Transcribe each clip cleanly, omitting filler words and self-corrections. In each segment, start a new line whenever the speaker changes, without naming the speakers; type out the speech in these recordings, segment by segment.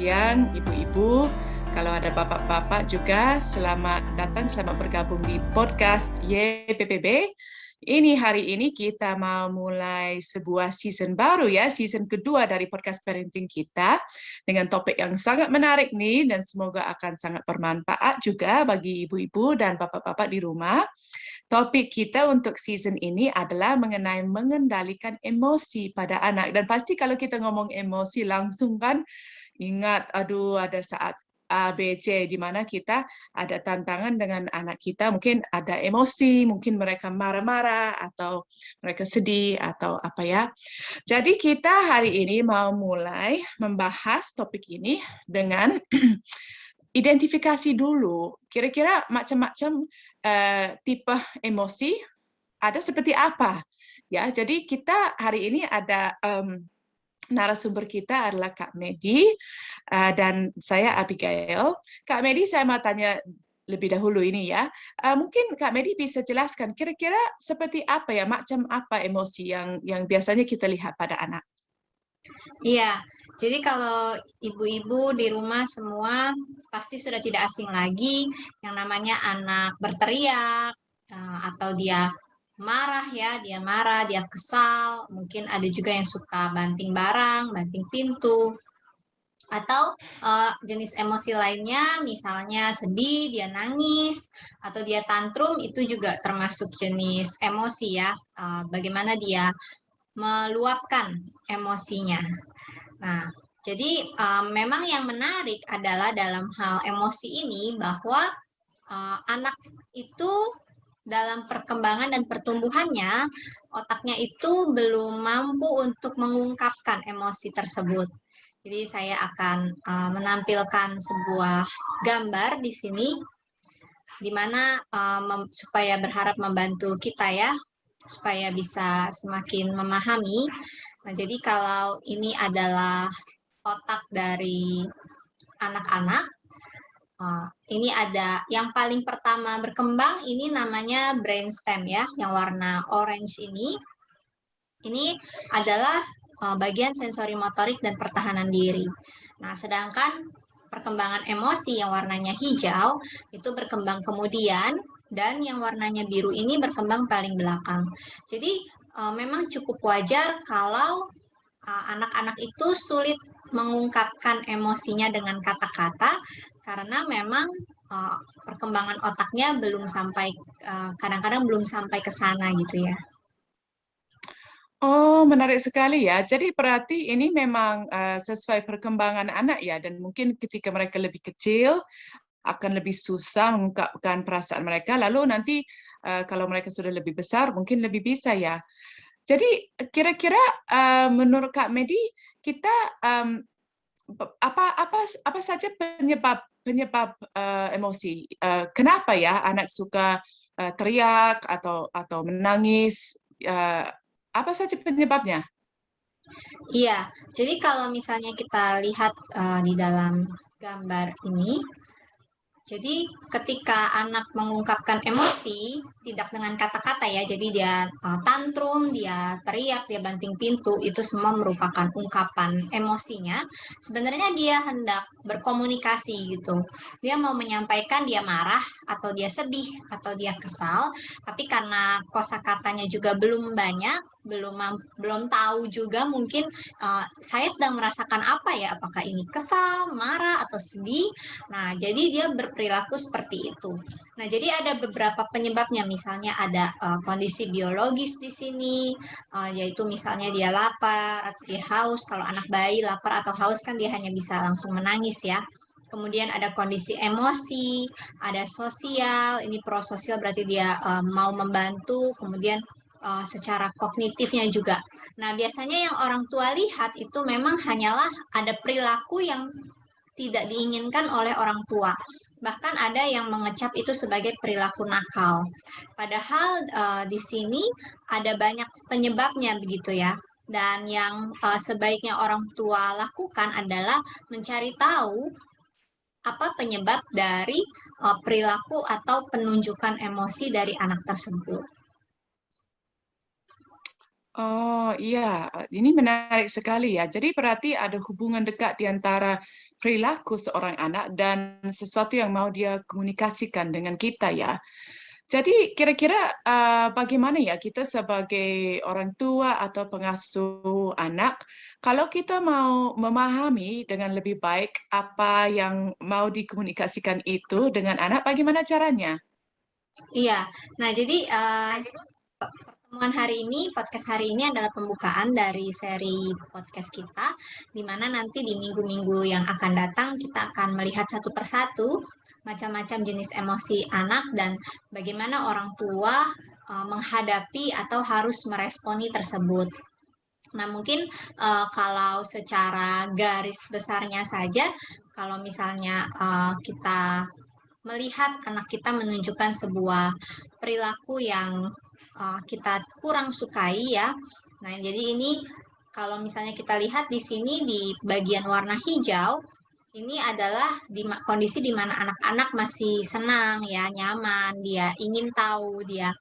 siang ibu-ibu. Kalau ada bapak-bapak juga, selamat datang, selamat bergabung di podcast YPPB. Hari ini kita mau mulai sebuah season baru ya, season kedua dari podcast parenting kita dengan topik yang sangat menarik nih dan semoga akan sangat bermanfaat juga bagi ibu-ibu dan bapak-bapak di rumah. Topik kita untuk season ini adalah mengenai mengendalikan emosi pada anak. Dan pasti kalau kita ngomong emosi langsung kan ingat, aduh ada saat A, B, C, di mana kita ada tantangan dengan anak kita, mungkin ada emosi, mungkin mereka marah-marah, atau mereka sedih, atau apa ya. Jadi kita hari ini mau mulai membahas topik ini dengan identifikasi dulu, kira-kira macam-macam tipe emosi ada seperti apa. Ya, jadi kita hari ini ada narasumber kita adalah Kak Medi dan saya Abigail. Kak Medi, saya mau tanya lebih dahulu ini ya. Mungkin Kak Medi bisa jelaskan kira-kira seperti apa ya, macam apa emosi yang biasanya kita lihat pada anak?
Iya, jadi kalau ibu-ibu di rumah semua pasti sudah tidak asing lagi yang namanya anak berteriak atau dia marah ya, dia marah, dia kesal, mungkin ada juga yang suka banting barang, banting pintu, atau jenis emosi lainnya misalnya sedih, dia nangis, atau dia tantrum itu juga termasuk jenis emosi ya, bagaimana dia meluapkan emosinya. Nah, jadi memang yang menarik adalah dalam hal emosi ini bahwa anak itu dalam perkembangan dan pertumbuhannya, otaknya itu belum mampu untuk mengungkapkan emosi tersebut. Jadi saya akan menampilkan sebuah gambar di sini, di mana supaya berharap membantu kita ya, supaya bisa semakin memahami. Nah, jadi kalau ini adalah otak dari anak-anak, ini ada yang paling pertama berkembang, ini namanya brainstem ya, yang warna orange ini. Ini adalah bagian sensori motorik dan pertahanan diri. Nah, sedangkan perkembangan emosi yang warnanya hijau itu berkembang kemudian, dan yang warnanya biru ini berkembang paling belakang. Jadi memang cukup wajar kalau anak-anak itu sulit mengungkapkan emosinya dengan kata-kata karena memang perkembangan otaknya belum sampai, kadang-kadang belum sampai ke sana gitu ya.
Oh, menarik sekali ya. Jadi berarti ini memang sesuai perkembangan anak ya, dan mungkin ketika mereka lebih kecil akan lebih susah mengungkapkan perasaan mereka. Lalu nanti kalau mereka sudah lebih besar, mungkin lebih bisa ya. Jadi kira-kira menurut Kak Medi, kita apa apa apa saja penyebab penyebab emosi? Kenapa ya anak suka teriak atau menangis? Apa saja penyebabnya?
Iya, jadi kalau misalnya kita lihat di dalam gambar ini, jadi ketika anak mengungkapkan emosi, tidak dengan kata-kata ya, jadi dia tantrum, dia teriak, dia banting pintu, itu semua merupakan ungkapan emosinya. Sebenarnya dia hendak berkomunikasi gitu. Dia mau menyampaikan dia marah, atau dia sedih, atau dia kesal, tapi karena kosakatanya juga belum banyak, belum tahu juga mungkin saya sedang merasakan apa ya, apakah ini kesal, marah, atau sedih. Nah, jadi dia berperilaku seperti itu. Nah, jadi ada beberapa penyebabnya, misalnya ada kondisi biologis di sini, yaitu misalnya dia lapar atau dia haus. Kalau anak bayi lapar atau haus kan dia hanya bisa langsung menangis ya. Kemudian ada kondisi emosi, ada sosial, ini prososial berarti dia mau membantu, kemudian secara kognitifnya juga. Nah, biasanya yang orang tua lihat itu memang hanyalah ada perilaku yang tidak diinginkan oleh orang tua. Bahkan ada yang mengecap itu sebagai perilaku nakal. Padahal di sini ada banyak penyebabnya begitu ya. Dan yang sebaiknya orang tua lakukan adalah mencari tahu apa penyebab dari perilaku atau penunjukan emosi dari anak tersebut.
Oh iya, ini menarik sekali ya. Jadi berarti ada hubungan dekat di antara perilaku seorang anak dan sesuatu yang mau dia komunikasikan dengan kita ya. Jadi kira-kira bagaimana ya kita sebagai orang tua atau pengasuh anak, kalau kita mau memahami dengan lebih baik apa yang mau dikomunikasikan itu dengan anak, bagaimana caranya?
Iya. Nah, jadi pertemuan hari ini, podcast hari ini adalah pembukaan dari seri podcast kita, di mana nanti di minggu-minggu yang akan datang kita akan melihat satu persatu macam-macam jenis emosi anak dan bagaimana orang tua menghadapi atau harus meresponi tersebut. Nah, mungkin kalau secara garis besarnya saja, kalau misalnya kita melihat anak kita menunjukkan sebuah perilaku yang kita kurang sukai ya. Nah, jadi ini kalau misalnya kita lihat di sini di bagian warna hijau, ini adalah kondisi di mana anak-anak masih senang ya, nyaman, dia ingin tahu, dia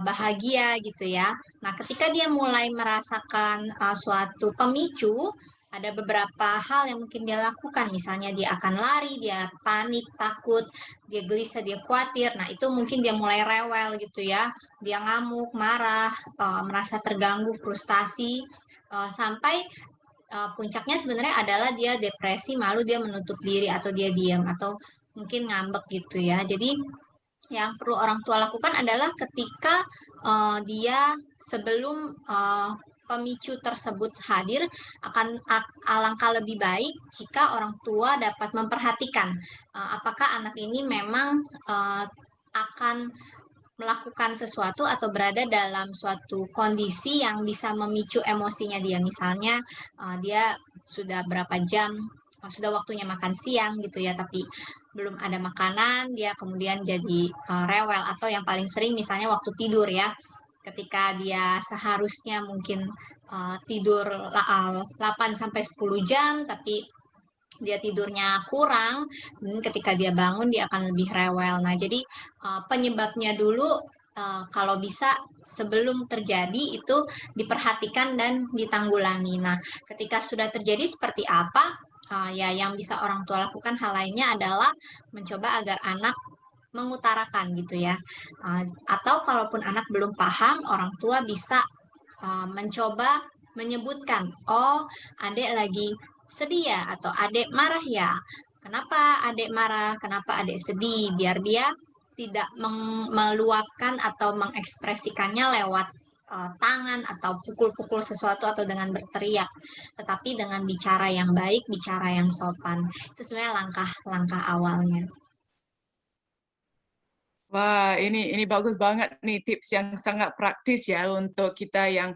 bahagia gitu ya. Nah, ketika dia mulai merasakan suatu pemicu, ada beberapa hal yang mungkin dia lakukan. Misalnya dia akan lari, dia panik, takut, dia gelisah, dia khawatir. Nah, itu mungkin dia mulai rewel gitu ya. Dia ngamuk, marah, merasa terganggu, frustasi, sampai puncaknya sebenarnya adalah dia depresi, malu, dia menutup diri atau dia diam atau mungkin ngambek gitu ya. Jadi yang perlu orang tua lakukan adalah ketika dia sebelum pemicu tersebut hadir akan alangkah lebih baik jika orang tua dapat memperhatikan apakah anak ini memang akan melakukan sesuatu atau berada dalam suatu kondisi yang bisa memicu emosinya dia. Misalnya dia sudah berapa jam, sudah waktunya makan siang gitu ya, tapi belum ada makanan, dia kemudian jadi rewel atau yang paling sering misalnya waktu tidur ya. Ketika dia seharusnya mungkin tidur 8 sampai 10 jam tapi dia tidurnya kurang, ketika dia bangun dia akan lebih rewel. Nah, jadi penyebabnya dulu kalau bisa sebelum terjadi itu diperhatikan dan ditanggulangi. Nah, ketika sudah terjadi seperti apa? Ya, yang bisa orang tua lakukan hal lainnya adalah mencoba agar anak mengutarakan gitu ya. Atau kalaupun anak belum paham, orang tua bisa mencoba menyebutkan, oh adik lagi sedih ya, atau adik marah ya. Kenapa adik marah? Kenapa adik sedih? Biar dia tidak meluapkan atau mengekspresikannya lewat tangan atau pukul-pukul sesuatu atau dengan berteriak, tetapi dengan bicara yang baik, bicara yang sopan. Itu sebenarnya langkah-langkah awalnya.
Wah, ini bagus banget nih tips yang sangat praktis ya untuk kita yang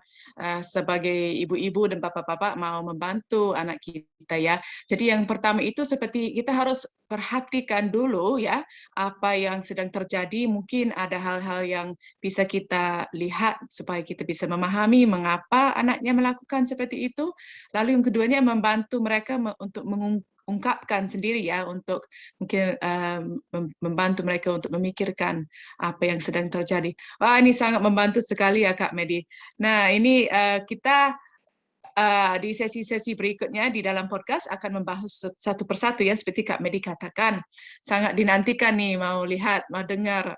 sebagai ibu-ibu dan bapak-bapak mau membantu anak kita ya. Jadi yang pertama itu seperti kita harus perhatikan dulu ya apa yang sedang terjadi. Mungkin ada hal-hal yang bisa kita lihat supaya kita bisa memahami mengapa anaknya melakukan seperti itu. Lalu yang keduanya membantu mereka untuk mengungkapkan sendiri ya untuk mungkin membantu mereka untuk memikirkan apa yang sedang terjadi. Wah, ini sangat membantu sekali ya Kak Medi. Nah, ini kita di sesi-sesi berikutnya di dalam podcast akan membahas satu persatu ya seperti Kak Medi katakan. Sangat dinantikan nih mau lihat, mau dengar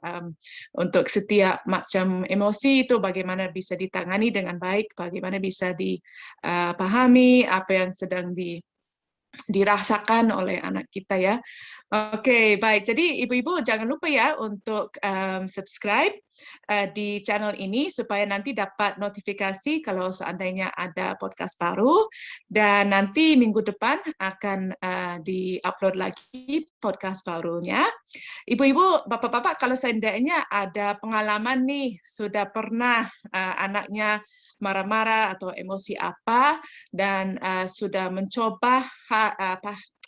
untuk setiap macam emosi itu bagaimana bisa ditangani dengan baik, bagaimana bisa dipahami apa yang sedang dirasakan oleh anak kita ya. Oke, baik. Jadi ibu-ibu jangan lupa ya untuk subscribe di channel ini supaya nanti dapat notifikasi kalau seandainya ada podcast baru dan nanti minggu depan akan di-upload lagi podcast barunya. Ibu-ibu, bapak-bapak kalau seandainya ada pengalaman nih sudah pernah anaknya marah-marah atau emosi apa dan sudah mencoba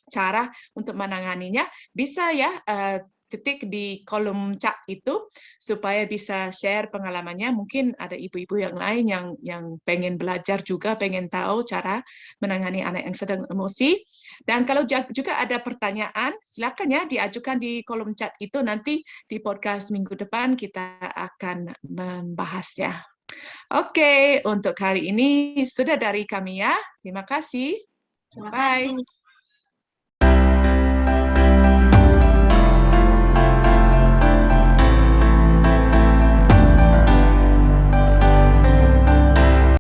cara untuk menanganinya, bisa ya ketik di kolom chat itu supaya bisa share pengalamannya. Mungkin ada ibu-ibu yang lain yang pengen belajar juga, pengen tahu cara menangani anak yang sedang emosi. Dan kalau juga ada pertanyaan, silakan ya diajukan di kolom chat itu. Nanti di podcast minggu depan kita akan membahasnya. Oke, untuk hari ini sudah dari kami ya. Terima kasih.
Terima
Bye.
kasih.